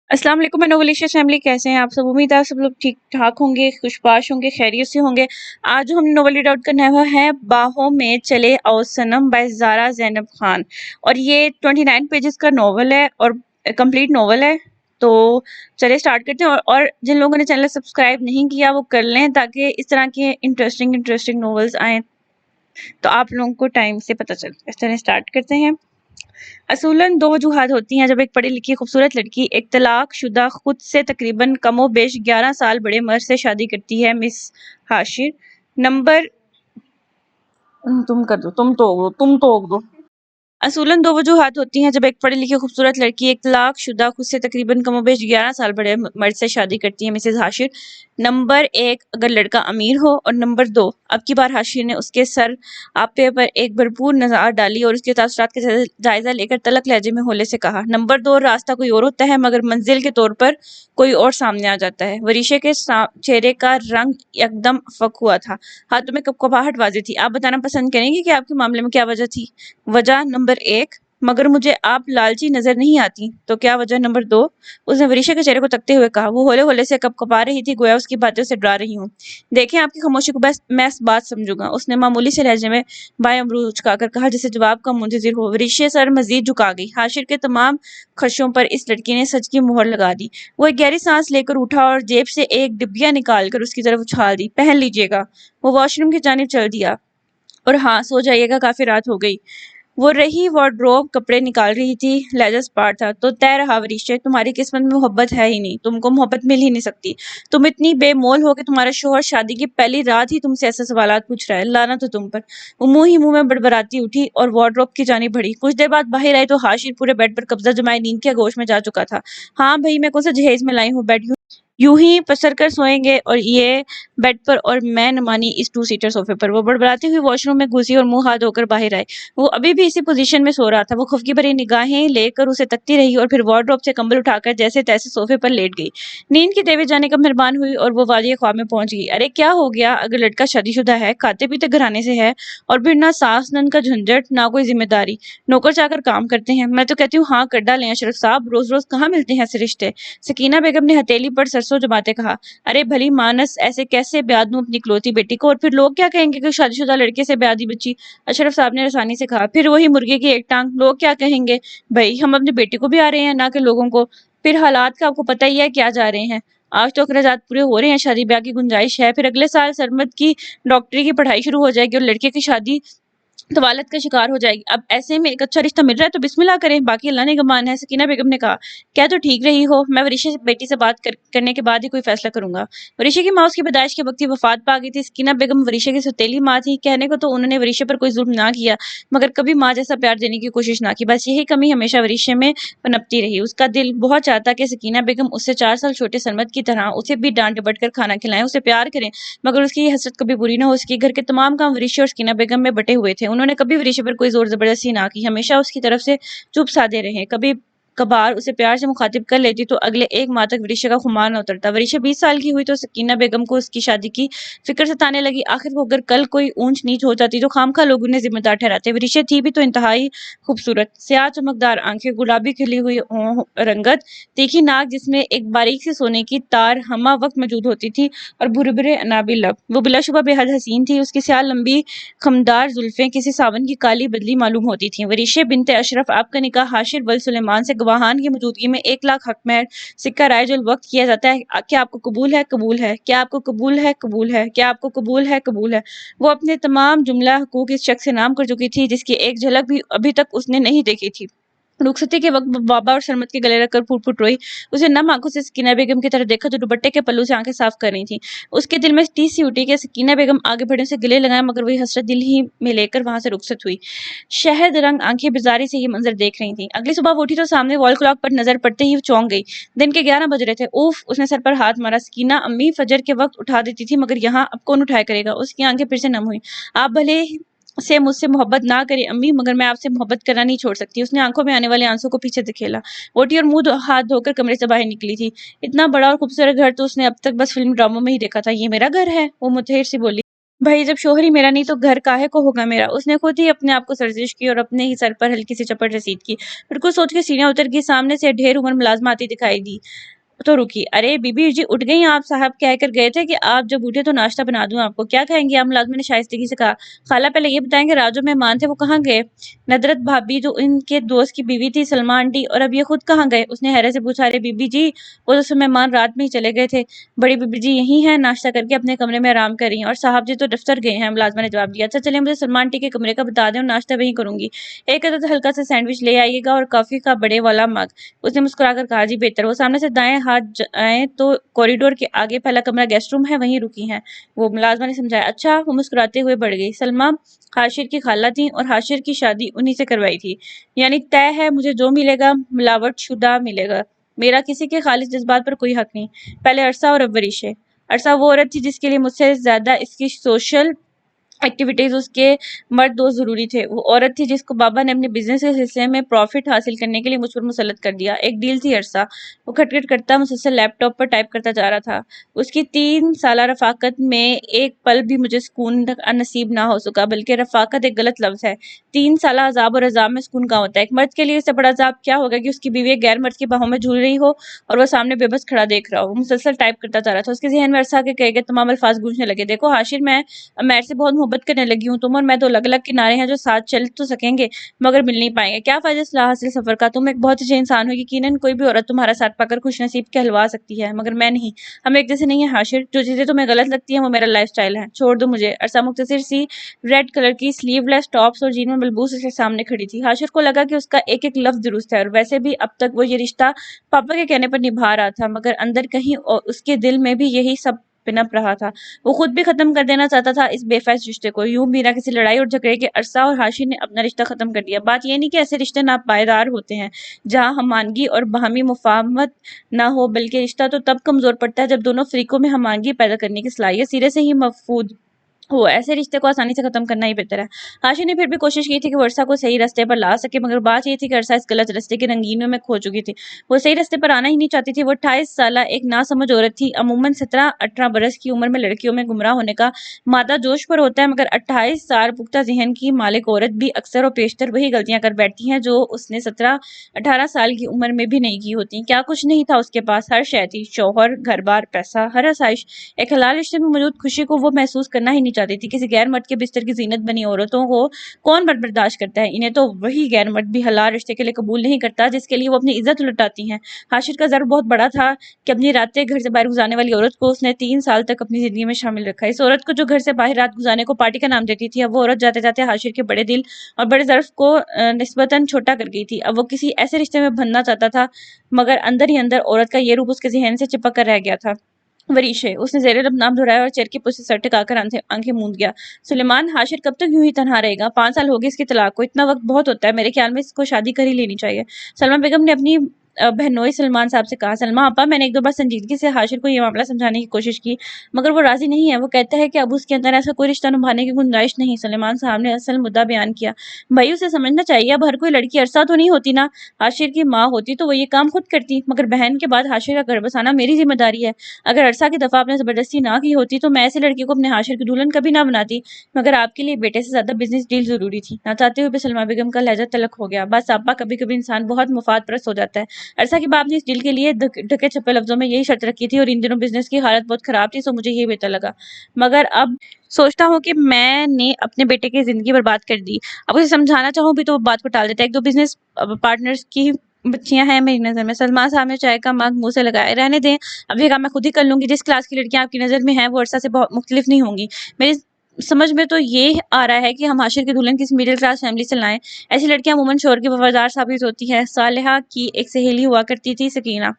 السلام علیکم، میں نوولیشیس فیملی، کیسے ہیں آپ سب؟ امید ہے آپ سب لوگ ٹھیک ٹھاک ہوں گے، خوشباش ہوں گے، خیریت سے ہوں گے۔ آج جو ہم نے ناول ریڈ آؤٹ کرنا ہے باہوں میں چلے او صنم بائی زارا زینب خان، اور یہ 29 پیجز کا ناول ہے اور کمپلیٹ ناول ہے۔ تو چلے اسٹارٹ کرتے ہیں، اور جن لوگوں نے چینل سبسکرائب نہیں کیا وہ کر لیں تاکہ اس طرح کے انٹرسٹنگ ناولز آئیں تو آپ لوگوں کو ٹائم سے پتہ چلے۔ اس طرح اسٹارٹ کرتے ہیں۔ اصولاً دو وجوہات ہوتی ہیں جب ایک پڑھی لکھی خوبصورت لڑکی ایک طلاق شدہ خود سے تقریباً کم و بیش 11 سال بڑے مرد سے شادی کرتی ہے۔ مس ہاشر نمبر تم تو دو اصولاً دو وجوہات ہوتی ہیں جب ایک پڑھی لکھی خوبصورت لڑکی ایک طلاق شدہ خود سے تقریباً کم و بیش 11 سال بڑے مرد سے شادی کرتی ہے۔ مسز ہاشر نمبر 1 اگر لڑکا امیر ہو، اور نمبر 2 اب کی بار ہاشر نے اس کے سر آپے پر ایک بھرپور نظر ڈالی اور اس کے تاثرات کا جائزہ لے کر تلخ لہجے میں ہولے سے کہا، نمبر 2 راستہ کوئی اور ہوتا ہے مگر منزل کے طور پر کوئی اور سامنے آ جاتا ہے۔ وریشے کے چہرے کا رنگ یکدم فک ہوا تھا، ہاتھوں میں کپکپاہٹ واضح تھی۔ آپ بتانا پسند کریں گے کہ آپ کے معاملے میں کیا وجہ تھی؟ وجہ نمبر 1 مگر مجھے آپ لالچی نظر نہیں آتی۔ تو کیا وجہ نمبر 2؟ اس نے وریشا کے چہرے کو تکتے ہوئے کہا۔ وہ ہولے ہولے سے کپکپا رہی تھی، گویا اس کی باتیں اسے ڈرا رہی ہوں۔ دیکھیں آپ کی خاموشی کو بس میں بات سمجھوں گا، اس نے معمولی سے لہجے میں بائیں امروز اچکا کر کہا جیسے جواب کا منتظر ہو۔ وریشا سر مزید جھکا گئی۔ ہاشر کے تمام خدشوں پر اس لڑکی نے سچ کی مہر لگا دی۔ وہ ایک گہری سانس لے کر اٹھا اور جیب سے ایک ڈبیا نکال کر اس کی طرف اچھال دی۔ پہن لیجیے گا۔ وہ واش روم کی جانب چل دیا۔ اور ہاں سو جائیے گا، کافی رات ہو گئی۔ وہ رہی وارڈروب کپڑے نکال رہی تھی، لہجہ سپاٹ تھا۔ تو طے رہا وریشے، تمہاری قسمت میں محبت ہے ہی نہیں، تم کو محبت مل ہی نہیں سکتی۔ تم اتنی بے مول ہو کہ تمہارا شوہر شادی کی پہلی رات ہی تم سے ایسے سوالات پوچھ رہا ہے، لعنت ہو تم پر۔ وہ منہ ہی منہ میں بڑبڑاتی اٹھی اور وارڈروب کی جانب بڑھی۔ کچھ دیر بعد باہر آئی تو ہاشر پورے بیڈ پر قبضہ جمائے نیند کے آغوش میں جا چکا تھا۔ ہاں بھئی میں کون سا جہیز میں لائی ہوں، بیڈ یوں ہی پسر کر سوئیں گے، اور یہ بیڈ پر اور میں نمانی اس 2 سیٹر صوفے پر۔ وہ بڑبڑاتی ہوئی واش روم میں گھسی اور منہ ہاتھ دھو کر باہر آئی۔ وہ ابھی بھی اسی پوزیشن میں سو رہا تھا۔ وہ خفگی بھری نگاہیں لے کر اسے تکتی رہی اور پھر وارڈروب سے کمبل اٹھا کر جیسے تیسے صوفے پر لیٹ گئی۔ نیند کی دیوی جانے کب مہربان ہوئی اور وہ وادی خواب میں پہنچ گئی۔ ارے کیا ہو گیا؟ اگر لڑکا شادی شدہ ہے، کھاتے پیتے گھرانے سے ہے، اور پھر نہ ساس نند کا جھنجٹ، نہ کوئی ذمہ داری، نوکر چا کر کام کرتے ہیں، میں تو کہتی ہوں ہاں کر ڈالیں اشرف صاحب، روز روز کہاں ملتے ہیں ایسے رشتے؟ سکینہ بیگم نے ہتھیلی پر سرسوں جماتے کہا۔ ارے بھلی مانس، ایسے کیسے بیاہ دوں اپنی اکلوتی بیٹی کو، اور پھر لوگ کیا کہیں گے کہ شادی شدہ لڑکے سے بیاہ دی بچی؟ اشرف صاحب نے رسانی سے کہا۔ پھر وہی مرغے کی ایک ٹانگ، لوگ کیا کہیں گے؟ بھائی ہم اپنی بیٹی کو بھی آ رہے ہیں، نہ کہ لوگوں کو۔ پھر حالات کا آپ کو پتہ ہی ہے کیا جا رہے ہیں۔ آج تو اخراجات پورے ہو رہے ہیں، شادی بیاہ کی گنجائش ہے، پھر اگلے سال سرمد کی ڈاکٹری کی پڑھائی شروع ہو جائے گی اور لڑکے کی شادی طوالت کا شکار ہو جائے گی۔ اب ایسے میں ایک اچھا رشتہ مل رہا ہے تو بسم اللہ کریں، باقی اللہ نے گمان ہے۔ سکینہ بیگم نے کہا۔ کیا تو ٹھیک رہی ہو، میں وریشا بیٹی سے بات کرنے کے بعد ہی کوئی فیصلہ کروں گا۔ وریشا کی ماں اس کی پیدائش کے وقت ہی وفات پا گئی تھی۔ سکینہ بیگم وریشا کی سوتیلی ماں تھی۔ کہنے کو تو انہوں نے وریشا پر کوئی ظلم نہ کیا مگر کبھی ماں جیسا پیار دینے کی کوشش نہ کی، بس یہی کمی ہمیشہ وریشا میں پنپتی رہی۔ اس کا دل بہت چاہتا کہ سکینہ بیگم اس سے 4 سال چھوٹے سرمد کی طرح اسے بھی ڈانٹ ڈپٹ کر کھانا کھلائیں، اسے پیار کریں، مگر اس کی یہ حسرت کبھی پوری نہ ہو سکی۔ گھر کے تمام کام وریشا اور سکینہ بیگم میں بٹے ہوئے تھے۔ انہوں نے کبھی وریشا پر کوئی زور زبردستی نہ کی، ہمیشہ اس کی طرف سے چپ سادے رہے۔ کبھی کبھار اسے پیار سے مخاطب کر لیتی تو اگلے 1 ماہ تک وریشا کا خمار نہ اترتا۔ وریشا 20 سال کی ہوئی تو سکینہ بیگم کو اس کی شادی کی فکر ستانے لگی۔ آخر وہ اگر کل کوئی اونچ نیچ ہو جاتی تو خواہ لوگ انہیں ذمہ دار ٹھہراتے۔ وریشا تھی بھی تو انتہائی خوبصورت، سیاہ چمکدار آنکھیں، گلابی کھلی ہوئی رنگت، تیکھی ناک جس میں ایک باریک سی سونے کی تار ہمہ وقت موجود ہوتی تھی، اور بھورے بھورے عنابی لب۔ وہ بلا شبہ بے حد حسین تھی۔ اس کی سیاہ لمبی خمدار زلفیں کسی ساون کی کالی بدلی معلوم ہوتی تھیں۔ وریشا بنت اشرف، آپ کا نکاح ہاشر ول سلیمان سے گواہان کی موجودگی میں 1 لاکھ حق مہر سکہ رائج الوقت کیا جاتا ہے۔ کیا آپ کو قبول ہے؟ قبول ہے۔ کیا آپ کو قبول ہے؟ قبول ہے۔ کیا آپ کو قبول ہے؟ قبول ہے۔ وہ اپنے تمام جملہ حقوق اس شخص سے نام کر چکی تھی جس کی ایک جھلک بھی ابھی تک اس نے نہیں دیکھی تھی۔ رخصتی کے وقت بابا اور سرمد کے گلے رکھ کر پھوٹ پھوٹ روئی۔ اسے نم آنکھوں سے سکینہ بیگم کی طرف دیکھا جو دوپٹے کے پلو سے آنکھیں صاف کر رہی تھیں۔ اس کے دل میں ٹیس سی اٹھی کہ سکینہ بیگم آگے بڑھنے سے گلے لگائیں، مگر وہی حسرت دل ہی میں لے کر وہاں سے رخصت ہوئی۔ شہد رنگ آنکھیں بیزاری سے یہ منظر دیکھ رہی تھیں۔ اگلی صبح وہ اٹھی تو سامنے وال کلاک پر نظر پڑتے ہی چونک گئی۔ دن کے 11 بج رہے تھے۔ اوف! اس نے سر پر ہاتھ مارا۔ سکینہ امی فجر کے وقت اٹھا دیتی تھی مگر یہاں اب کون اٹھایا کرے گا؟ اس کی آنکھیں پھر سے نم ہوئیں۔ آپ بھلے سے مجھ سے محبت نہ کریں امی، مگر میں آپ سے محبت کرنا نہیں چھوڑ سکتی۔ اس نے آنکھوں میں آنے والے آنسوں کو پیچھے دھکیلا، اٹھی اور منہ ہاتھ دھو کر کمرے سے باہر نکلی تھی۔ اتنا بڑا اور خوبصورت گھر تو اس نے اب تک بس فلم ڈراموں میں ہی دیکھا تھا۔ یہ میرا گھر ہے، وہ متحر سی بولی۔ بھائی جب شوہر ہی میرا نہیں تو گھر کاہے کو ہوگا میرا. اس نے خود ہی اپنے آپ کو سرزش کی اور اپنے ہی سر پر ہلکی سی چپٹ رسید کی. پھر کچھ سوچ کے سینہ اتر گئی. سامنے سے ڈھیر عمر ملازمہ آتی دکھائی دی تو رکی. ارے بی بی جی اٹھ گئی آپ؟ صاحب کہہ کر گئے تھے کہ آپ جب اٹھے تو ناشتہ بنا دوں آپ کو. کیا کہیں گی آپ؟ ملازمہ نے شائستگی سے کہا. خالہ پہلے یہ بتائیں کہ راجو مہمان تھے وہ کہاں گئے؟ ندرت بھابی جو ان کے دوست کی بیوی تھی، سلمہ آنٹی، اور اب یہ خود کہاں گئے؟ اس نے حیرت سے پوچھا. ارے بی بی جی وہ تو مہمان رات میں ہی چلے گئے تھے. بڑی بی بی جی یہی ہیں، ناشتہ کر کے اپنے کمرے میں آرام کر رہی ہیں، اور صاحب جی تو دفتر گئے ہیں. ملازمہ نے جواب دیا. اچھا چلیں مجھے سلمہ آنٹی کے کمرے کا بتا دیں اور ناشتہ وہیں کروں گی. ایک عدد ہلکا سا سینڈوچ لے آئیے گا اور کافی کا بڑے والا مگ. اس نے مسکرا کر کہا. جی بہتر. وہ سامنے سے دائیں ہاتھ جائیں تو کوریڈور کے آگے پہلا کمرہ گیسٹ روم ہے، وہیں رکی ہیں وہ. ملازمہ نے سمجھایا. اچھا. وہ مسکراتے ہوئے بڑھ گئی. سلمہ حاشر کی خالہ تھیں اور حاشر کی شادی انہی سے کروائی تھی. یعنی طے ہے مجھے جو ملے گا ملاوٹ شدہ ملے گا. میرا کسی کے خالص جذبات پر کوئی حق نہیں. پہلے عرصہ اور اب ورشے. عرصہ وہ عورت تھی جس کے لیے مجھ سے زیادہ اس کی سوشل ایکٹیویٹیز اس کے مرد دوست ضروری تھے. وہ عورت تھی جس کو بابا نے اپنے بزنس کے سلسلے میں پروفٹ حاصل کرنے کے لیے مجھ پر مسلط کر دیا. ایک ڈیل تھی عرصہ. وہ کھٹ کھٹ کرتا مسلسل لیپ ٹاپ پر ٹائپ کرتا جا رہا تھا. اس کی 3 سالہ رفاقت میں ایک پل بھی مجھے سکون نصیب نہ ہو سکا. بلکہ رفاقت ایک غلط لفظ ہے. 3 سالہ عذاب اور عذاب میں سکون کہاں ہوتا ہے؟ ایک مرد کے لیے اس سے بڑا عذاب کیا ہوگا کہ اس کی بیوی ایک غیر مرد کی باہوں میں جھول رہی ہو اور وہ سامنے بے بس کھڑا دیکھ رہا ہو. وہ مسلسل ٹائپ کرتا جا رہا تھا. اس کے ذہن میں عرصہ کے کہے گئے تمام الفاظ گونجنے لگے. دیکھو حاشر، میں میر سے بہت محبت کرنے لگی ہوں. تم اور میں 2 الگ الگ کنارے ہیں جو ساتھ چل تو سکیں گے مگر مل نہیں پائیں گے. کیا فائدہ اصلاح حاصل سفر کا؟ تم ایک بہت اچھے انسان ہو. یقیناً کوئی بھی عورت تمہارا ساتھ پا کر خوش نصیب کہلوا سکتی ہے مگر میں نہیں. ہم ایک جیسے نہیں ہیں حاشر. جو چیزیں تمہیں غلط لگتی ہیں وہ میرا لائف سٹائل ہے. چھوڑ دو مجھے. عرصہ مختصر سی ریڈ کلر کی سلیو لیس ٹاپس اور جین میں ملبوس اس کے سامنے کھڑی تھی. حاشر کو لگا کہ اس کا ایک ایک لفظ درست ہے اور ویسے بھی اب تک وہ یہ رشتہ پاپا کے کہنے پر نبھا رہا تھا مگر اندر کہیں اس کے دل میں بھی یہی سب پنپ رہا تھا. وہ خود بھی ختم کر دینا چاہتا تھا اس بے فیض رشتے کو. یوں بنا کسی لڑائی اور جھگڑے کے عرصہ اور حاشر نے اپنا رشتہ ختم کر دیا. بات یہ نہیں کہ ایسے رشتے ناپائیدار ہوتے ہیں جہاں ہمانگی اور باہمی مفاہمت نہ ہو، بلکہ رشتہ تو تب کمزور پڑتا ہے جب دونوں فریقوں میں ہمانگی پیدا کرنے کی صلاحیت سرے سے ہی مفقود ہو. ایسے رشتے کو آسانی سے ختم کرنا ہی بہتر ہے. حاشر نے پھر بھی کوشش کی تھی کہ وہ عرصہ کو صحیح راستے پر لا سکے مگر بات یہ تھی کہ عرصہ اس غلط راستے کے رنگینیوں میں کھو چکی تھی. وہ صحیح راستے پر آنا ہی نہیں چاہتی تھی. وہ 28 سالہ ایک ناسمجھ عورت تھی. عموماً 17-18 برس کی عمر میں لڑکیوں میں گمراہ ہونے کا مادہ جوش پر ہوتا ہے مگر 28 سال پختہ ذہن کی مالک عورت بھی اکثر و بیشتر وہی غلطیاں کر بیٹھتی ہیں جو اس نے 17-18 سال کی عمر میں بھی نہیں کی ہوتی. کیا کچھ نہیں تھا اس کے پاس؟ ہر شے تھی. شوہر، گھر بار، پیسہ، ہر آسائش. ایک حلال رشتے میں موجود خوشی کو وہ محسوس کرنا ہی نہیں چاہتی تھی. کسی غیر مرد کے بستر کی زینت بنی عورتوں کو کون برداشت کرتا ہے؟ انہیں تو وہی غیر مرد بھی حلال رشتے کے لیے قبول نہیں کرتا جس کے لیے وہ اپنی عزت لٹاتی ہیں. حاشر کا ضرر بہت بڑا تھا کہ اپنی راتیں گھر سے باہر گزارنے والی عورت کو اس نے 3 سال تک اپنی زندگی میں شامل رکھا. اس عورت کو جو گھر سے باہر رات گزارنے کو پارٹی کا نام دیتی تھی اب وہ عورت جاتے جاتے حاشر کے بڑے دل اور بڑے ظرف کو نسبتاً چھوٹا کر گئی تھی. اب وہ کسی ایسے رشتے میں بننا چاہتا تھا مگر اندر ہی اندر عورت کا یہ روپ اس کے ذہن سے چپک کر رہ گیا تھا. وریشے. اس نے زیر لب نام دہرایا اور چیر کی پشت سے سر ٹکا کر آنکھیں موند گیا. سلیمان حاشر کب تک یوں ہی تنہا رہے گا؟ 5 سال ہو گئے اس کی طلاق کو. اتنا وقت بہت ہوتا ہے. میرے خیال میں اس کو شادی کر ہی لینی چاہیے. سلمہ بیگم نے اپنی بہنوئی سلمان صاحب سے کہا. سلمہ آپا میں نے 1-2 بار سنجیدگی سے حاشر کو یہ معاملہ سمجھانے کی کوشش کی مگر وہ راضی نہیں ہے. وہ کہتا ہے کہ اب اس کے اندر ایسا کوئی رشتہ نبھانے کی گنجائش نہیں. سلیمان صاحب نے اصل مدعا بیان کیا. بھائی اسے سمجھنا چاہیے. اب ہر کوئی لڑکی عرصہ تو نہیں ہوتی نا. حاشر کی ماں ہوتی تو وہ یہ کام خود کرتی مگر بہن کے بعد حاشر کا گھر بسانا میری ذمہ داری ہے. اگر عرصہ کی دفعہ آپ نے زبردستی نہ کی ہوتی تو میں ایسے لڑکی کو اپنے حاشر کی دلہن کبھی نہ بناتی مگر آپ کے لیے بیٹے سے زیادہ بزنس ڈیل ضروری تھی. نہ چاہتے ہوئے بھی سلمہ بیگم کا لہجہ تلخ ہو گیا. بس آپا کبھی کبھی انسان بہت مفاد پرست ہو جاتا ہے. عرصہ کی باپ نے اس ڈیل کے لیے ڈھکے چھپے لفظوں میں یہی شرط رکھی تھی اور ان دنوں بزنس کی حالت بہت خراب تھی سو مجھے یہ بہتر لگا مگر اب سوچتا ہوں کہ میں نے اپنے بیٹے کی زندگی برباد کر دی. اب اسے سمجھانا چاہوں بھی تو وہ بات کو ٹال دیتا ہے. 1-2 بزنس پارٹنرز کی بچیاں ہیں میری نظر میں. سلمان صاحب نے چائے کا مگ منہ سے لگائے. رہنے دیں اب یہ کام میں خود ہی کر لوں گی. جس کلاس کی لڑکیاں آپ کی نظر میں ہیں وہ عرصہ سے بہت مختلف نہیں ہوں گی. میری سمجھ میں تو یہ آ رہا ہے کہ ہم حاشر کی دلہن کسی میڈل کلاس فیملی سے لائیں. ایسی لڑکیاں عموماً شوہر کی وفادار ثابت ہوتی ہے. صالحہ کی ایک سہیلی ہوا کرتی تھی سکینہ.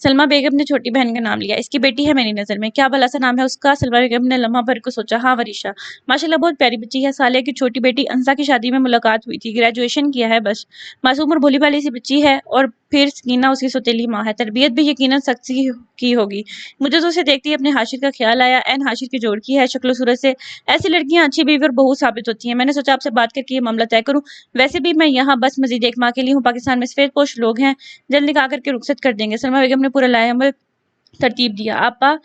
سلمہ بیگم نے چھوٹی بہن کا نام لیا. اس کی بیٹی ہے میری نظر میں. کیا بھلا سا نام ہے اس کا؟ سلمہ بیگم نے لمحہ بھر کو سوچا. ہاں وریشا. ماشاءاللہ بہت پیاری بچی ہے. صالحہ کی چھوٹی بیٹی انسا کی شادی میں ملاقات ہوئی تھی. گریجویشن کیا ہے بس. معصوم اور بھولی بھالی سی بچی ہے اور پھر سکینہ اس کی سوتیلی ماں ہے. تربیت بھی یقیناً سخت سی کی ہوگی. مجھے تو اسے دیکھتی اپنے حاشر کا خیال آیا. عین حاشر کی جوڑ کی ہے شکل و صورت سے. ایسی لڑکیاں اچھی بیوی اور بہو ثابت ہوتی ہیں. میں نے سوچا آپ سے بات کر کے یہ معاملہ طے کروں. ویسے بھی میں یہاں بس مزید 1 ماہ کے لیے ہوں. پاکستان میں سفید پوش لوگ ہیں جلد نکاح کر کے رخصت کر دیں گے. سلمہ بیگم نے پورا لائحہ عمل ترتیب دیا. آپا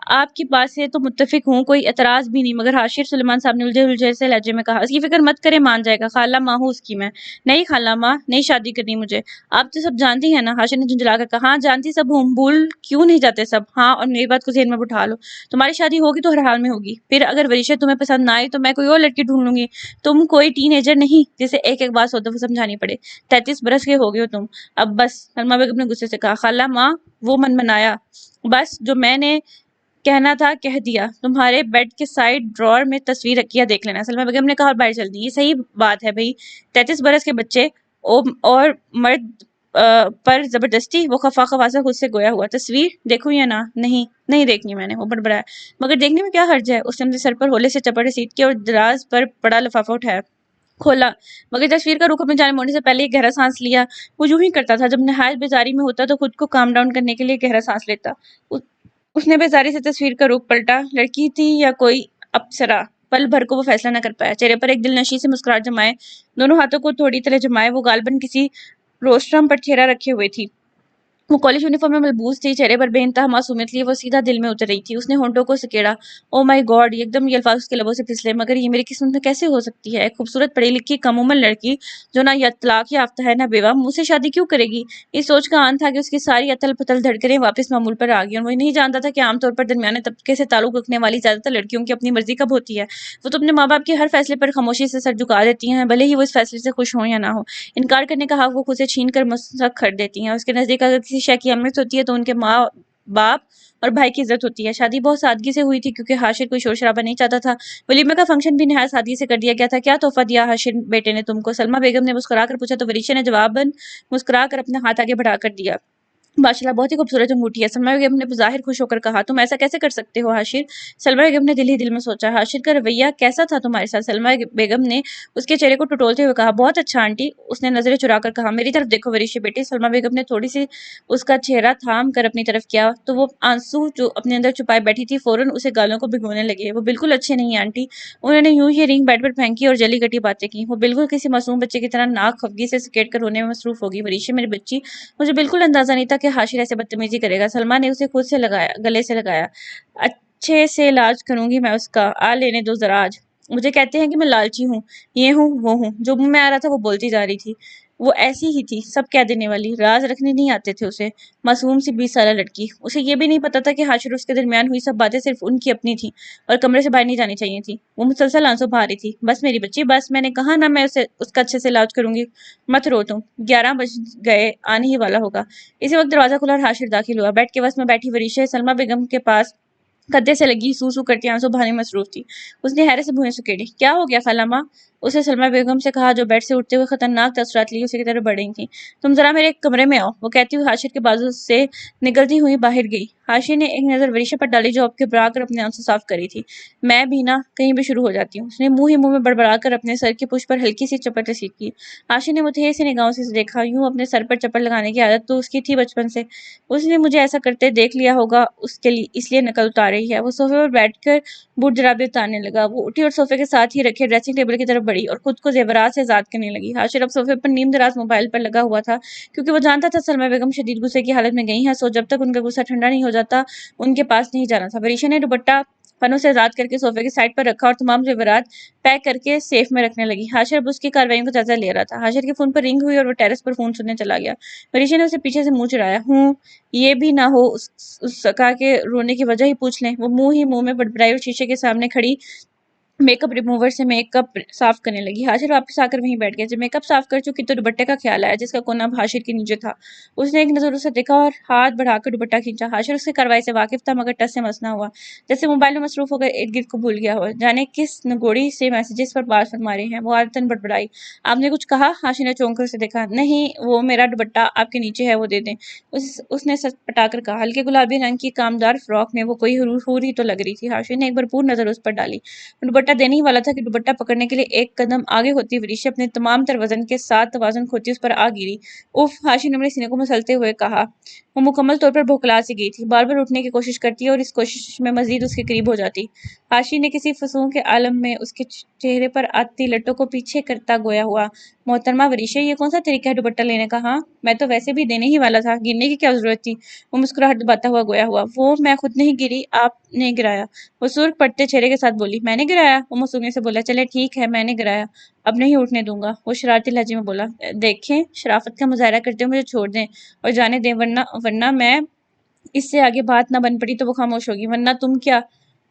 آپ کی بات سے تو متفق ہوں، کوئی اعتراض بھی نہیں، مگر حاشر سلیمان صاحب نے الجھے سے لہجے میں کہا، اس کی فکر مت کرے، مان جائے گا، خالہ ماں ہوں اس کی میں۔ نہیں خالہ ماں، نہیں شادی کرنی مجھے، آپ تو سب جانتی ہیں نا، حاشر نے جھنجھلا کر کہا، ہاں جانتی سب ہوں، بھول کیوں نہیں جاتے سب، ہاں اور میری بات کو ذہن میں بٹھا لو، تمہاری شادی ہوگی تو ہر حال میں ہوگی، پھر اگر ورشا تمہیں پسند نہ آئی تو میں کوئی اور لڑکی ڈھونڈ لوں گی، تم کوئی ٹین ایجر نہیں جسے ایک ایک بات 100 دفعہ سمجھانی پڑے، 33 برس کے ہو گئے ہو تم، اب بس۔ سلمیٰ بیگم نے غصے سے کہا، خالہ ماں وہ من منایا، بس جو میں نے کہنا تھا کہہ دیا، تمہارے بیڈ کے سائڈ ڈرار میں تصویر رکھی ہے دیکھ لینا، سلمیٰ بیگم نے کہا اور باہر چل دی۔ یہ صحیح بات ہے بھئی، 33 برس کے بچے اور مرد پر زبردستی، وہ خفا خفا سے خود سے گویا ہوا، تصویر دیکھوں یا نہ، نہیں نہیں دیکھنی میں نے، وہ بڑبڑایا، مگر دیکھنے میں کیا حرج ہے، اس نے اپنے سر پر ہولے سے چپڑ رسید کی اور دراز پر بڑا لفافہ اٹھایا کھولا، مگر تصویر کا رخ اپنے جانب موڑنے سے پہلے ایک گہرا سانس لیا۔ وہ یوں ہی کرتا تھا، جب نہایت بیزاری میں ہوتا تو خود کو کام ڈاؤن کرنے کے لیے گہرا سانس لیتا۔ اس نے بیزاری سے تصویر کا رخ پلٹا، لڑکی تھی یا کوئی اپسرا، پل بھر کو وہ فیصلہ نہ کر پایا، چہرے پر ایک دل نشیں سے مسکراہٹ جمائے، دونوں ہاتھوں کو تھوڑی تلے جمائے، وہ غالباً کسی روسٹرم پر چہرہ رکھے ہوئے تھی۔ وہ کالج یونیفارم میں ملبوس تھی، چہرے پر بے انتہا معصومیت لیے وہ سیدھا دل میں اتر رہی تھی۔ اس نے ہونٹوں کو سکیڑا، او مائی گاڈ، ایک دم یہ الفاظ اس کے لبوں سے پھسلے، مگر یہ میری قسمت میں کیسے ہو سکتی ہے؟ ایک خوبصورت پڑھی لکھی کم عمر لڑکی جو نہ طلاق یافتہ ہے نہ بیوہ، مجھ سے شادی کیوں کرے گی؟ اس سوچ کا آن تھا کہ اس کی ساری اتل پتل دھڑکنیں واپس معمول پر آ گئی، اور وہ نہیں جانتا تھا کہ عام طور پر درمیانے طبقے سے تعلق رکھنے والی زیادہ تر لڑکیوں کی اپنی مرضی کب ہوتی ہے۔ وہ تو اپنے ماں باپ کے ہر فیصلے پر خاموشی سے سر جھکا دیتی ہیں، بھلے ہی وہ اس فیصلے سے خوش ہوں یا نہ ہوں۔ انکار کرنے کا حق وہ خود سے چھین کر مسخ کر دیتی ہیں۔ اس کے نزدیک اگر کسی شے کی اہمیت ہوتی ہے تو ان کے ماں باپ اور بھائی کی عزت ہوتی ہے۔ شادی بہت سادگی سے ہوئی تھی کیونکہ حاشر کوئی شور شرابہ نہیں چاہتا تھا۔ ولیمے کا فنکشن بھی نہایت سادگی سے کر دیا گیا تھا۔ کیا تحفہ دیا حاشر بیٹے نے تم کو؟ سلمیٰ بیگم نے مسکرا کر پوچھا تو ورشا نے جواباً مسکرا کر اپنا ہاتھ آگے بڑھا کر دیا، ماشاءاللہ بہت ہی خوبصورت انگوٹھی ہے۔ سلمیٰ بیگم نے بظاہر خوش ہو کر کہا، تم ایسا کیسے کر سکتے ہو حاشر؟ سلمیٰ بیگم نے دل ہی دل میں سوچا، حاشر کا رویہ کیسا تھا تمہارے ساتھ؟ سلمیٰ بیگم نے اس کے چہرے کو ٹٹولتے ہوئے کہا، بہت اچھا آنٹی۔ اس نے نظریں چرا کر کہا، میری طرف دیکھو ورشا بیٹی۔ سلمیٰ بیگم نے تھوڑی سی اس کا چہرہ تھام کر اپنی طرف کیا تو وہ آنسو جو اپنے اندر چھپائے بیٹھی تھی فوراً اسے گالوں کو بھگونے لگے۔ وہ بالکل اچھے نہیں آنٹی۔ انہوں نے یوں ہی رنگ بیڈ پر پھینکی اور جلی کٹی باتیں کی۔ وہ بالکل کسی معصوم بچے کی طرح ناک خفگی سے سکیٹ کر رونے میں مصروف ہوگی۔ ورشا میری بچی، مجھے بالکل اندازہ نہیں تھا کہ حاشر ایسے بدتمیزی کرے گا۔ سلمیٰ نے اسے خود سے گلے سے لگایا، اچھے سے علاج کروں گی میں اس کا، آ لینے دو ذرا آج۔ مجھے کہتے ہیں کہ میں لالچی ہوں، یہ ہوں وہ ہوں، جو منہ میں آ رہا تھا وہ بولتی جا رہی تھی۔ وہ ایسی ہی تھی، سب کہہ دینے والی، راز رکھنے نہیں آتے تھے اسے، معصوم سی 20 سالہ لڑکی۔ اسے یہ بھی نہیں پتا تھا کہ حاشر اور اس کے درمیان ہوئی سب باتیں صرف ان کی اپنی تھیں اور کمرے سے باہر نہیں جانی چاہیے تھی۔ وہ مسلسل آنسو بہا رہی تھی، بس میری بچی بس، میں نے کہا نا میں اس کا اچھے سے علاج کروں گی، مت رو تم، 11 بج گئے، آنے ہی والا ہوگا۔ اسی وقت دروازہ کھلا اور حاشر داخل ہوا۔ بیڈ کے وسط میں بیٹھی ورشا سلمیٰ بیگم کے پاس کدے سے لگی سو سو کرتی آنسو بہانے میں مصروف تھی۔ اس نے حیرت سے بھوئیں سکیڑی، کیا ہو گیا خالہ ماں؟ اسے سلمیٰ بیگم سے کہا جو بیڈ سے اٹھتے ہوئے خطرناک تاثرات لیے اسی کی طرف بڑھ رہی تھیں۔ تم ذرا میرے کمرے میں آؤ، وہ کہتی ہوئی حاشر کے بازو سے نگلتی ہوئی باہر گئی۔ حاشر نے ایک نظر ورشا پر ڈالی جو اب گھبرا کر اپنے آنسو صاف کر رہی تھی۔ میں بھی نہ کہیں بھی شروع ہو جاتی ہوں۔ اس نے منہ ہی منہ میں بڑبڑا کر اپنے سر کی پشت پر ہلکی سی چپٹ رسید کی۔ حاشر نے متحیر سی نگاہوں سے اسے دیکھا، یوں اپنے سر پر چپٹ لگانے کی عادت تو اس کی تھی بچپن سے، اس نے مجھے ایسا کرتے دیکھ لیا ہوگا اس لیے نقل اتار رہی ہے۔ وہ صوفے پر بیٹھ کر بوٹ جرابیں اتارنے لگا۔ وہ اٹھی اور صوفے کے ساتھ ہی رکھے ڈریسنگ ٹیبل کی طرف بڑھی اور خود کو زیورات سے آزاد کرنے لگی۔ حاشر اب صوفے پر نیم دراز موبائل پر لگا ہوا تھا کیونکہ وہ جانتا تھا سلمیٰ بیگم شدید غصے کی حالت میں گئی ہیں، سو جب تک ان کا غصہ ٹھنڈا نہیں ہو جاتا ان کے پاس نہیں جانا تھا۔ ورشا نے دوپٹہ پنوں سے آزاد کر کے صوفے کے سائڈ پر رکھا اور تمام زیورات پیک کر کے سیف میں رکھنے لگی۔ حاشر اب اس کی کارروائیوں کا جائزہ لے رہا تھا۔ حاشر کے فون پر رنگ ہوئی اور وہ ٹیرس پر فون سننے چلا گیا۔ ورشا نے اسے پیچھے سے منہ چڑھایا، یہ بھی نہ ہو اس کا کہ رونے کی وجہ ہی پوچھ لیں۔ وہ منہ ہی منہ میں بڑبڑائی اور شیشے کے سامنے کھڑی میک اپ ریموور سے میک اپ صاف کرنے لگی۔ حاشر واپس آ کر وہیں بیٹھ گیا۔ جب میک اپ صاف کر چکی تو دوپٹے کا خیال آیا جس کا کونا اب حاشر کے نیچے تھا۔ اس نے ایک نظر اسے دیکھا اور ہاتھ بڑھا کر دوپٹہ کھینچا۔ حاشر اس کی کارروائی سے واقف تھا مگر ٹس سے مس نہ ہوا، جیسے موبائل میں مصروف ہو کر ارد گرد کو بھول گیا ہو، جانے کس نگوڑی سے میسیجز پر بات فرما رہے ہیں۔ وہ عادتاً بڑبڑائی، آپ نے کچھ کہا؟ حاشر نے چونک کر اسے دیکھا، نہیں وہ میرا دوپٹہ آپ کے نیچے ہے، وہ دے دیں، اس نے سچ پٹا کر کہا۔ ہلکے گلابی رنگ کی کامدار فراک میں وہ کوئی حور ہی تو لگ رہی تھی۔ حاشر نے ایک بھرپور نظر اس پر ڈالی۔ دوپٹہ دینے ہی والا تھا کہ دوپٹہ پکڑنے کے لیے ایک قدم آگے ہوتی وریشا اپنے تمام تر وزن کے ساتھ توازن کھوتی اس پر آ گری۔ اف، ہاشی نے اپنے سینے کو مسلتے ہوئے کہا۔ وہ مکمل طور پر بھوکلا سی گئی تھی، بار بار اٹھنے کی کوشش کرتی اور اس کوشش میں مزید اس کے قریب ہو جاتی۔ ہاشی نے کسی فسون کے عالم میں اس کے چہرے پر آتی لٹوں کو پیچھے کرتا گویا ہوا، محترمہ وریشا، یہ کون سا طریقہ ہے دوپٹہ لینے کا؟ ہاں، میں تو ویسے بھی دینے ہی والا تھا، گرنے کی کیا ضرورت تھی؟ وہ مسکراہٹ دباتا ہوا گویا ہوا۔ وہ میں خود نہیں گری، آپ نے گرایا، وہ سرخ پڑتے چہرے کے ساتھ بولی۔ میں نے گرایا؟ وہ معصومیت سے بولا۔ چلے ٹھیک ہے، میں نے گرایا، اب نہیں اٹھنے دوں گا، وہ شرارتی لہجے میں بولا۔ دیکھیں، شرافت کا مظاہرہ کرتے ہوئے مجھے چھوڑ دیں اور جانے دیں، ورنہ میں اس سے آگے بات نہ بن پڑی تو وہ خاموش ہوگی، ورنہ تم کیا؟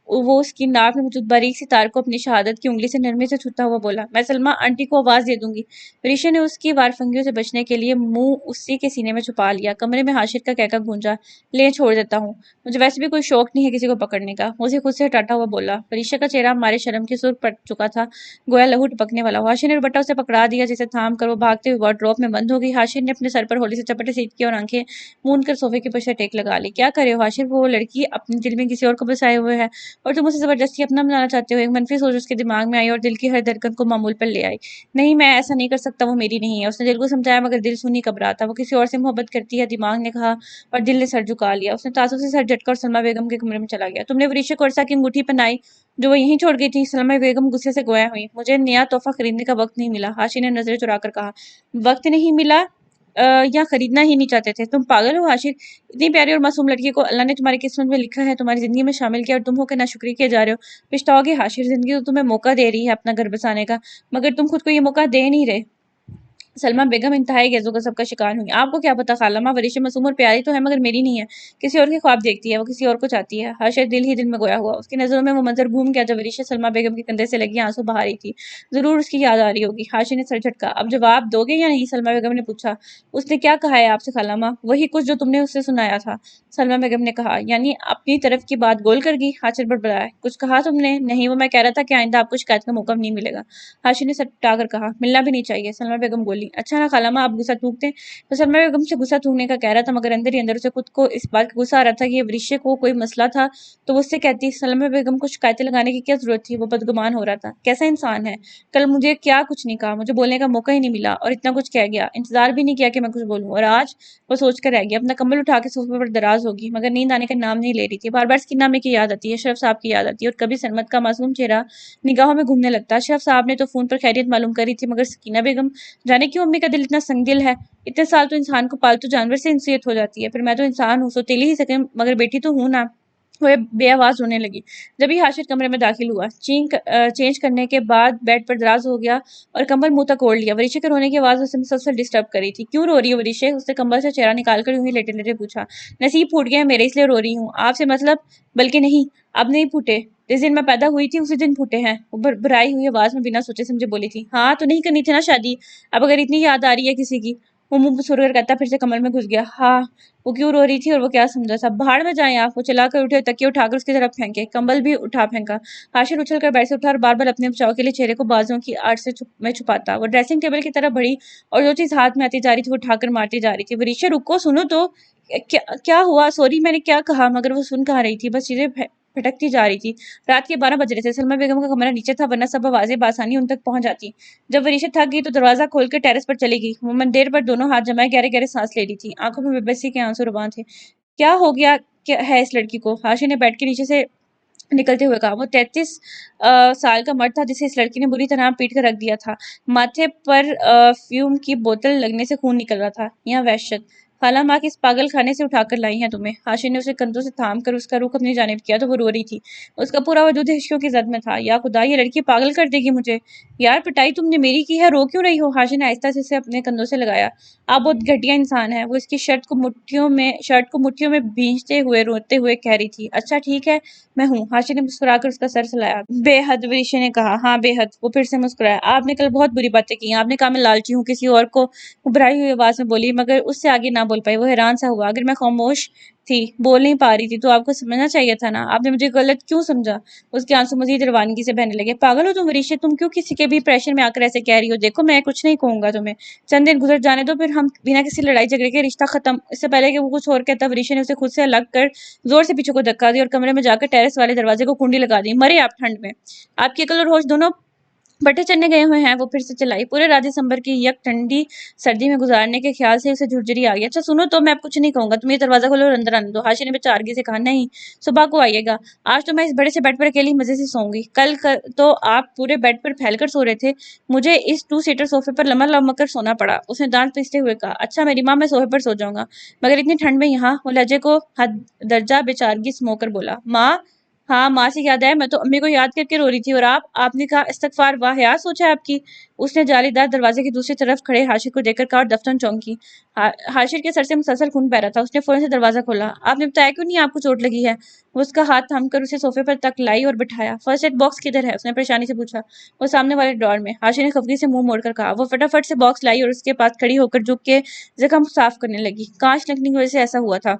وہ اس کی ناک میں موجود باریک سی تار کو اپنی شہادت کی انگلی سے نرمی سے چھوتا ہوا بولا۔ میں سلمیٰ آنٹی کو آواز دے دوں گی۔ وریشا نے اس کی وارفنگیوں سے بچنے کے لیے منہ اسی کے سینے میں چھپا لیا۔ کمرے میں حاشر کا کہکا گونجا۔ لیں، چھوڑ دیتا ہوں، مجھے ویسے بھی کوئی شوق نہیں ہے کسی کو پکڑنے کا، وہ اسے خود سے ہٹاتا ہوا بولا۔ وریشا کا چہرہ مارے شرم کے سرخ پڑ چکا تھا، گویا لہو ٹپکنے والا ہو۔ حاشر نے دوپٹہ اسے پکڑا دیا، جسے تھام کر وہ بھاگتے ہوئے وارڈروب میں بند ہو گئی۔ حاشر نے اپنے سر پر ہولی سے چپٹے سیٹ کیا اور آنکھیں موند کر صوفے کے پشت ٹیک لگا لی۔ کیا کر رہے ہو حاشر؟ وہ لڑکی اپنے دل میں کسی اور کو بسائے ہوئے ہے اور تم اسے زبردستی اپنا بنانا چاہتے ہو۔ ایک منفی سوچ اس کے دماغ میں آئی اور دل کی ہر دھڑکن کو معمول پر لے آئی۔ نہیں، میں ایسا نہیں کر سکتا، وہ میری نہیں ہے۔ اس نے دل کو سمجھایا مگر دل سنی گھبراتا۔ وہ کسی اور سے محبت کرتی ہے، دماغ نے کہا، اور دل نے سر جھکا لیا۔ اس نے تعصب سے سر جھٹکا اور سلمیٰ بیگم کے کمرے میں چلا گیا۔ تم نے وریشا کو عرصہ کی انگوٹھی پہنائی جو وہ یہیں چھوڑ گئی تھی؟ سلمیٰ بیگم غصے سے گویا ہوئی۔ مجھے نیا تحفہ خریدنے کا وقت نہیں ملا، حاشی نے نظریں چرا کر کہا۔ وقت نہیں ملا یا خریدنا ہی نہیں چاہتے تھے؟ تم پاگل ہو حاشر، اتنی پیاری اور معصوم لڑکی کو اللہ نے تمہاری قسمت میں لکھا ہے، تمہاری زندگی میں شامل کیا، اور تم ہو کے ناشکری کیے جا رہے ہو۔ پچھتاؤ گے حاشر، زندگی تو تمہیں موقع دے رہی ہے اپنا گھر بسانے کا، مگر تم خود کو یہ موقع دے نہیں رہے۔ سلمیٰ بیگم انتہائی غیظ و غضب کا شکار ہوئی۔ آپ کو کیا پتا خالہ ماں، وریشا معصوم اور پیاری تو ہے مگر میری نہیں ہے، کسی اور کے خواب دیکھتی ہے، وہ کسی اور کو چاہتی ہے۔ حاشر دل ہی دل میں گویا ہوا۔ اس کی نظروں میں وہ منظر گھوم گیا جب وریشا سلمیٰ بیگم کے کندھے سے لگی آنسو بہا رہی تھی۔ ضرور اس کی یاد آ رہی ہوگی۔ حاشر نے سر جھٹکا۔ اب جواب دو گے یا نہیں؟ سلمیٰ بیگم نے پوچھا۔ اس نے کیا کہا ہے آپ سے خالہ ماں؟ وہی کچھ جو تم نے اسے سنایا تھا، سلمیٰ بیگم نے کہا۔ یعنی اپنی طرف کی بات گول کر گئی؟ حاشر بڑبڑایا۔ کچھ کہا تم نے؟ نہیں، وہ میں کہہ رہا تھا کہ آئندہ آپ کو شکایت کا موقع نہیں ملے گا۔ حاشر نے سر ٹا کر کہا۔ ملنا بھی نہیں چاہیے، سلمیٰ بیگم بولی۔ اچھا نا خالہ ماں، آپ غصہ تھوکتے ہیں؟ تو سلمیٰ بیگم سے غصہ تھوکنے کا کہہ رہا تھا مگر اندر ہی اندر اسے خود کو اس بات کا غصہ آ رہا تھا کہ یہ وریشا کو کوئی مسئلہ تھا تو وہ اس سے کہتی۔ سلمیٰ بیگم کو شکایتیں لگانے کی کیا ضرورت تھی؟ وہ بدگمان ہو رہا تھا۔ کیسا انسان ہے، کل مجھے کیا کچھ نہیں کہا، مجھے بولنے کا موقع ہی نہیں ملا اور اتنا کچھ کہہ گیا، انتظار بھی نہیں کیا کہ میں کچھ بولوں، اور آج وہ سوچ کر رہ گیا۔ اپنا کمبل اٹھا کے صوفے پر دراز ہوگی مگر نیند آنے کا نام نہیں لے رہی تھی۔ بار بار سکینہ امی کی یاد آتی ہے، اشرف صاحب کی یاد آتی ہے، اور کبھی سرمد کا معصوم چہرہ نگاہوں میں گھومنے لگتا۔ اشرف صاحب نے تو فون پر خیریت معلوم کری تھی مگر سکینہ بیگم، جانے کیوں امی کا دل اتنا سنگ دل ہے؟ اتنے سال تو انسان کو پالتو جانور سے انسیت ہو جاتی ہے، پھر میں تو انسان ہوں، سوتیلی ہی سکیں مگر بیٹی تو ہوں نا۔ وہ بے آواز رونے لگی جب ہی حاشر کمرے میں داخل ہوا۔ چینج کرنے کے بعد بیڈ پر دراز ہو گیا اور کمبل منہ تک اوڑھ لیا۔ وریشا کے رونے کی آواز اسے مسلسل ڈسٹرب کر رہی تھی۔ کیوں رو رہی ہو وریشا؟ اس نے کمبل سے چہرہ نکال کر یوں ہی لیٹے لیٹے پوچھا۔ نصیب پھوٹ گیا ہے میرے، اس لیے رو رہی ہوں۔ آپ سے مطلب؟ بلکہ نہیں، اب نہیں پھوٹے، جس دن میں پیدا ہوئی تھی اسی دن پھوٹے ہیں، وہ بھرائی ہوئی آواز میں بنا سوچے سمجھے بولی تھی۔ ہاں تو نہیں کرنی تھی نا شادی، اب اگر اتنی یاد آ رہی ہے کسی کی؟ وہ منہ سر کر کہتا پھر سے کمل میں گھس گیا۔ ہاں، وہ کیوں رو رہی تھی اور وہ کیا سمجھا تھا؟ بھاڑ میں جائیں آپ، وہ چلا کر اٹھے، تکیے اٹھا کر اس کی طرف پھینکے، کمبل بھی اٹھا پھینکا۔ حاشر اچھل کر بیڈ سے اٹھا اور بار بار اپنے بچاؤ کے لیے چہرے کو بازوؤں کی آڑ میں چھپاتا۔ وہ ڈریسنگ ٹیبل کی طرف بڑھی اور جو چیز ہاتھ میں آتی جا رہی تھی وہ اٹھا کر مارتی جا رہی تھی۔ وریشا رکو، سنو تو، کیا ہوا؟ سوری، میں نے کیا کہا؟ مگر وہ سن کہاں رہی تھی، بس چیزیں پھٹکتی جا رہی تھی۔ رات کے 12 بج رہے تھے۔ سلمیٰ بیگم کا کمرہ نیچے تھا ورنہ سب آوازیں بآسانی ان تک پہنچ جاتی۔ جب وریشا تھک گئی تو دروازہ کھول کر ٹیرس پر چلی گئی۔ وہ دیر پر دونوں ہاتھ جمائے گہرے گہرے سانس لے رہی تھی، آنکھوں میں بے بسی کے آنسو رواں تھے۔ کیا ہو گیا ہے اس لڑکی کو؟ حاشر نے بیڈ کے نیچے سے نکلتے ہوئے کہا۔ وہ 33 سال کا مرد تھا جسے اس لڑکی نے بری طرح پیٹ کر رکھ دیا تھا۔ ماتھے پر فیوم کی بوتل لگنے سے خون نکل رہا تھا۔ یہاں وحشت خالہ ماں کس پاگل خانے سے اٹھا کر لائی ہیں تمہیں؟ حاشر نے اسے کندھوں سے تھام کر اس کا رخ اپنی جانب کیا تو وہ رو رہی تھی۔ اس کا پورا وجود ہچکیوں کی زد میں تھا۔ یا خدا، یہ لڑکی پاگل کر دے گی مجھے۔ یار پٹائی تم نے میری کی ہے، رو کیوں رہی ہو؟ حاشر نے آہستہ سے اسے اپنے کندھوں سے لگایا۔ آپ بہت گھٹیا انسان ہیں، وہ اس کی شرٹ کو مٹھیوں میں بھینچتے ہوئے روتے ہوئے کہہ رہی تھی۔ اچھا ٹھیک ہے، میں ہوں۔ حاشر نے مسکرا کر اس کا سر سلایا۔ بے حد، وریشا نے کہا۔ ہاں بے حد، وہ پھر سے مسکرایا۔ آپ نے کل بہت بری باتیں کی ہیں، آپ نے کہا میں لالچی ہوں، کسی اور کو ابھرائی ہوئی آواز میں بولی مگر اس سے آگے نہ بول پائی۔ وہ حیران سا ہوا۔ اگر میں خاموش تھی، بول نہیں پا رہی تھی، تو آپ کو سمجھنا چاہیے تھا نا، آپ نے مجھے غلط کیوں سمجھا؟ اس کے آنسو مزید روانگی سے بہنے لگے۔ پاگل ہو تم وریشا، تم کیوں کسی کے بھی پریشر میں آ کر ایسے کہہ رہی ہو؟ دیکھو میں کچھ نہیں کہوں گا تمہیں، چند دن گزر جانے دو، پھر ہم بنا کسی لڑائی جھگڑے کے رشتہ ختم۔ اس سے پہلے کہ وہ کچھ اور کہتا، وریشا نے اسے خود سے الگ کر زور سے پیچھے کو دھکا دی اور کمرے میں جا کر ٹیرس والے دروازے کو کنڈی لگا دی۔ مرے آپ ٹھنڈ میں، آپ کی عقل اور ہوش دونوں بٹے چڑھنے گئے ہوئے ہیں۔ وہ پھر سے چلائی، پورے رات دسمبر کی یک ٹھنڈی سردی میں گزارنے کے خیال سے اسے جھرجھری آ گئی۔ اچھا سنو تو، میں اب کچھ نہیں کہوں گا، تم یہ دروازہ کھولو اور اندر آنے دو۔ ہاشم نے بےچارگی سے کہا، نہیں، صبح کو آئیے گا، آج تو میں اس بڑے سے بیڈ پر اکیلی مزے سے سوؤں گی، کل تو آپ پورے بیڈ پر پھیل کر سو رہے تھے، مجھے اس 2 سیٹر صوفے پر لمر لمک کر سونا پڑا۔ اس نے دانت پیستے ہوئے کہا، اچھا میری ماں، میں صوفے پر سو جاؤں گا، مگر اتنی ٹھنڈ میں یہاں؟ وہ لہجے کو حد درجہ بےچارگی سمو کر بولا، ماں، ہاں ماں سے یاد ہے، میں تو امی کو یاد کر کے رو رہی تھی، اور آپ نے کہا استغفار، واہ یار سوچ ہے آپ کی۔ اس نے جالی دار دروازے کی دوسری طرف کھڑے حاشر کو دیکھ کر کہا اور دفتن چونکی۔ حاشر کے سر سے مسلسل خون بہ رہا تھا، اس نے فوراً سے دروازہ کھولا۔ آپ نے بتایا کیوں نہیں آپ کو چوٹ لگی ہے؟ وہ اس کا ہاتھ تھام کر اسے صوفے پر تک لائی اور بٹھایا۔ فرسٹ ایڈ باکس کدھر ہے؟ اس نے پریشانی سے پوچھا۔ وہ سامنے والے ڈرار میں، حاشر نے خفگی سے منہ موڑ کر کہا۔ وہ فٹافٹ سے باکس لائی اور اس کے پاس کھڑی ہو کر جھک کے زخم صاف کرنے لگی۔ کانچ لگنے کی وجہ سے ایسا ہوا تھا،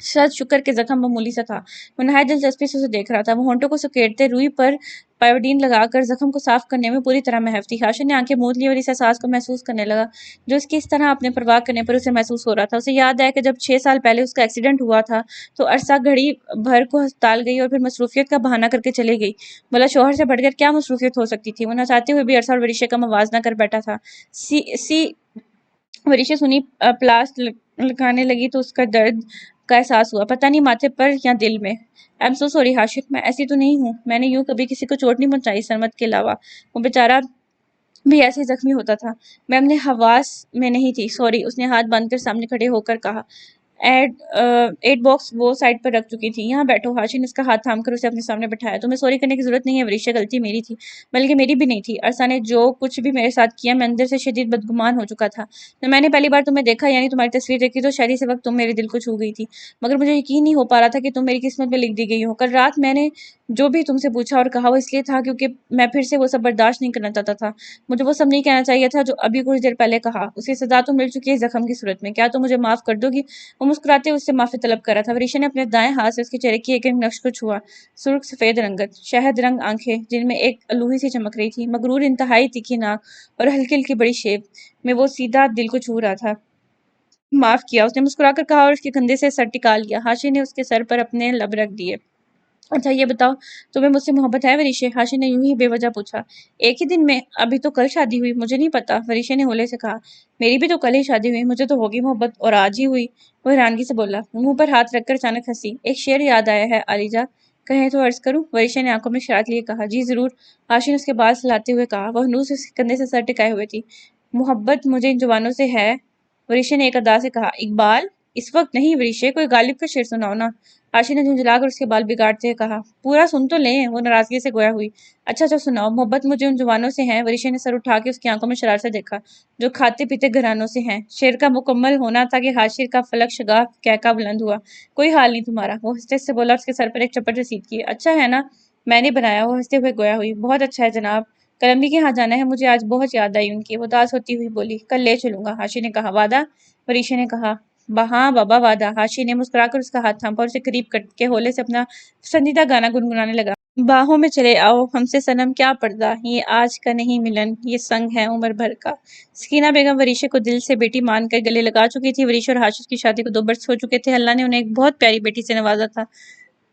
شاید شکر کے زخم معمولی سا تھا۔ وہ نہایت دلچسپی سے اسے دیکھ رہا تھا، وہ ہونٹوں کو سکیڑتے روئی پر پائیوڈین لگا کر زخم کو صاف کرنے میں پوری طرح محو تھی۔ حاشر نے آنکھیں موند لی اور اس احساس کو محسوس کرنے لگا جو اس کی اس طرح اپنے پرواہ کرنے پر اسے محسوس ہو رہا تھا۔ اسے یاد آیا کہ جب 6 سال پہلے اس کا ایکسیڈنٹ ہوا تھا تو عرصہ گھڑی بھر کو ہسپتال گئی اور پھر مصروفیت کا بہانہ کر کے چلی گئی۔ بلا شوہر سے بڑھ کر کیا مصروفیت ہو سکتی تھی؟ وہ نہ چاہتے ہوئے بھی عرصہ اور وریشا کا موازنہ کر بیٹھا تھا۔ سی وریشا سنی پلاس لگانے لگی تو اس کا درد کا احساس ہوا، پتہ نہیں ماتھے پر یا دل میں۔ I am so sorry Hashir, میں ایسی تو نہیں ہوں، میں نے یوں کبھی کسی کو چوٹ نہیں پہنچائی سرمد کے علاوہ، وہ بیچارہ بھی ایسے ہی زخمی ہوتا تھا، میں اپنے حواس میں نہیں تھی، سوری۔ اس نے ہاتھ باندھ کر سامنے کھڑے ہو کر کہا۔ ایڈ باکس وہ سائڈ پر رکھ چکی تھی۔ یہاں بیٹھو۔ حاشر نے اس کا ہاتھ تھام کر اسے اپنے سامنے بٹھایا۔ تمہیں سوری کرنے کی ضرورت نہیں ہے وریشا، غلطی میری تھی، بلکہ میری بھی نہیں تھی۔ عرصہ نے جو کچھ بھی میرے ساتھ کیا، میں اندر سے شدید بدگمان ہو چکا تھا۔ جب میں نے پہلی بار تمہیں دیکھا، یعنی تمہاری تصویر دیکھی، تو شاید اسی وقت تم میرے دل کو چھو گئی تھی، مگر مجھے یقین نہیں ہو پا رہا تھا کہ تم میری قسمت میں لکھ دی گئی ہو۔ کل رات میں نے جو بھی تم سے پوچھا اور کہا وہ اس لیے تھا کیونکہ میں پھر سے وہ سب برداشت نہیں کرنا چاہتا تھا، مجھے وہ سب نہیں کہنا چاہیے تھا جو ابھی کچھ دیر پہلے کہا۔ اس کی سزا تو مل چکی ہے زخم کی صورت میں، کیا تم مجھے معاف کر دو گی؟ وہ مسکراتے اس سے معافی طلب کر رہا تھا۔ وریشا نے اپنے دائیں ہاتھ سے اس کے چہرے کی ایک ایک نقش کو چھوا۔ سرخ سفید رنگت، شہد رنگ آنکھیں جن میں ایک الوہی سی چمک رہی تھی، مغرور انتہائی تیکھی ناک اور ہلکی ہلکی بڑی شیپ میں وہ سیدھا دل کو چھو رہا تھا۔ معاف کیا، اس نے مسکرا کر کہا اور اس کے کندھے سے سر ٹکا لیا۔ حاشر نے اس کے سر پر اپنے لب رکھ دیے۔ اچھا یہ بتاؤ، تمہیں مجھ سے محبت ہے وریشا؟ حاشر نے یوں ہی بے وجہ پوچھا۔ ایک ہی دن میں؟ ابھی تو کل شادی ہوئی، مجھے نہیں پتا، وریشا نے ہولے سے کہا۔ میری بھی تو کل ہی شادی ہوئی، مجھے تو ہوگی محبت، اور آج ہی ہوئی، وہ حیرانگی سے بولا۔ منہ پر ہاتھ رکھ کر اچانک ہنسی۔ ایک شعر یاد آیا ہے عالیجا، کہیں تو عرض کروں؟ وریشا نے آنکھوں میں شرارت لیے کہا۔ جی ضرور، حاشر نے اس کے بال سلاتے ہوئے کہا۔ وہ ہنوز اس کے کندھے سے سر ٹکائے ہوئے تھی۔ محبت مجھے ان جوانوں سے ہے، وریشا نے ایک ادا سے کہا۔ اقبال؟ اس وقت نہیں وریشا، کوئی غالب کا شعر سناؤ نا، حاشر نے جھنجھلا کر اس کے بال بگاڑتے ہوئے کہا۔ پورا سن تو لیں، وہ ناراضگی سے گویا ہوئی۔ اچھا اچھا سناؤ۔ محبت مجھے ان جوانوں سے ہے، وریشا نے سر اٹھا کے اس کی آنکھوں میں شرارت سے دیکھا، جو کھاتے پیتے گھرانوں سے ہیں۔ شعر کا مکمل ہونا تھا کہ حاشر کا فلک شگاف کہکا بلند ہوا۔ کوئی حال نہیں تمہارا، وہ ہنستے سے بولا، اس کے سر پر ایک چپٹ رسید کی۔ اچھا ہے نا، میں نے بنایا، وہ ہنستے ہوئے گویا ہوئی۔ بہت اچھا ہے جناب، کلمبی کے ہاں جانا ہے، مجھے آج بہت یاد آئی ان کی، وہ اداس ہوتی ہوئی بولی۔ کل لے چلوں گا، حاشر نے کہا۔ وعدہ؟ وریشا نے کہا۔ ہاں بابا وعدہ، حاشر نے مسکرا کر اس کا ہاتھ تھاما اور اسے قریب کر کے ہولے سے اپنا پسندیدہ گانا گنگنانے لگا۔ باہوں میں چلے آؤ ہم سے صنم کیا پردہ، یہ آج کا نہیں ملن، یہ سنگ ہے عمر بھر کا۔ سکینہ بیگم وریشا کو دل سے بیٹی مان کر گلے لگا چکی تھی۔ وریشا اور حاشر کی شادی کو 2 برس ہو چکے تھے، اللہ نے انہیں ایک بہت پیاری بیٹی سے نوازا تھا۔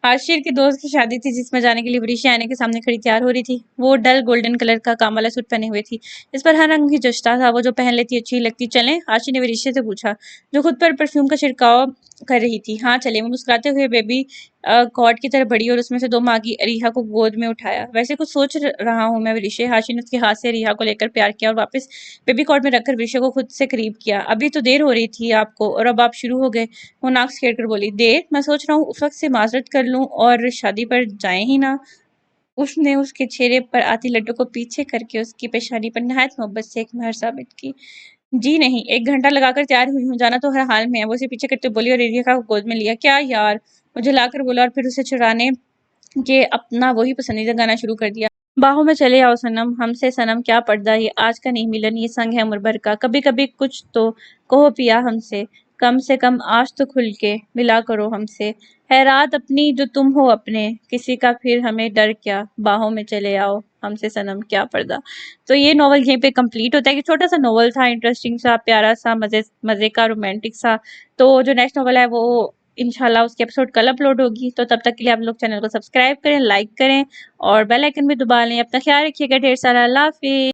حاشر کے دوست کی شادی تھی جس میں جانے کے لیے وریشا آئینے کے سامنے کھڑی تیار ہو رہی تھی۔ وہ ڈل گولڈن کلر کا کام والا سوٹ پہنے ہوئے تھی، اس پر ہر رنگ ہی جچتا تھا، وہ جو پہن لیتی اچھی لگتی۔ چلیں؟ حاشر نے وریشا سے پوچھا جو خود پر پرفیوم کا چھڑکاؤ کر رہی تھی۔ ہاں چلیں، وہ مسکراتے ہوئے بیبی کاٹ کی طرف بڑھی اور اس میں سے 2 ماہ کی اریحا کو گود میں اٹھایا۔ ویسے کچھ سوچ رہا ہوں میں وریشا، حاشر نے اس کے ہاتھ سے اریحا کو لے کر پیار کیا اور واپس بیبی کاٹ میں رکھ کر وریشا کو خود سے قریب کیا۔ ابھی تو دیر ہو رہی تھی آپ کو اور اب آپ شروع ہو گئے، وہ ناک سکیڑ کر بولی۔ دیر؟ میں سوچ رہا ہوں اس وقت سے معذرت کر لوں اور شادی پر جائیں ہی نہ۔ اس نے اس کے چہرے پر آتی لڈو کو پیچھے کر کے اس کی پیشانی پر نہایت محبت سے ایک مہر ثابت کی۔ جی نہیں، 1 گھنٹہ لگا کر تیار ہوئی ہوں، جانا تو ہر حال میں ہے، وہ اسے پیچھے کرتے بولی اور اریحا کو گود میں لیا۔ کیا یار، مجھے لا کر بولا اور پھر اسے چرانے کے اپنا وہی پسندیدہ گانا شروع کر دیا۔ باہوں میں چلے آؤ صنم، ہم سے صنم کیا پردہ، یہ آج کا نہیں ملن، یہ سنگ ہے عمر بھر کا۔ کبھی کبھی کچھ تو کہو پیا ہم سے، کم سے کم آج تو کھل کے ملا کرو ہم سے، ہے رات اپنی جو تم ہو اپنے، کسی کا پھر ہمیں ڈر کیا، باہوں میں چلے آؤ ہم سے صنم کیا پردہ۔ تو یہ ناول یہیں پہ کمپلیٹ ہوتا ہے کہ چھوٹا سا ناول تھا، انٹرسٹنگ سا، پیارا سا، مزے کا، رومانٹک سا۔ تو جو نیکسٹ ناول ہے وہ انشاءاللہ اس کی ایپیسوڈ کل اپلوڈ ہوگی، تو تب تک کے لیے آپ لوگ چینل کو سبسکرائب کریں، لائک کریں اور بیل آئیکن بھی دبا لیں۔ اپنا خیال رکھیے گا ڈھیر سارا، اللہ حافظ۔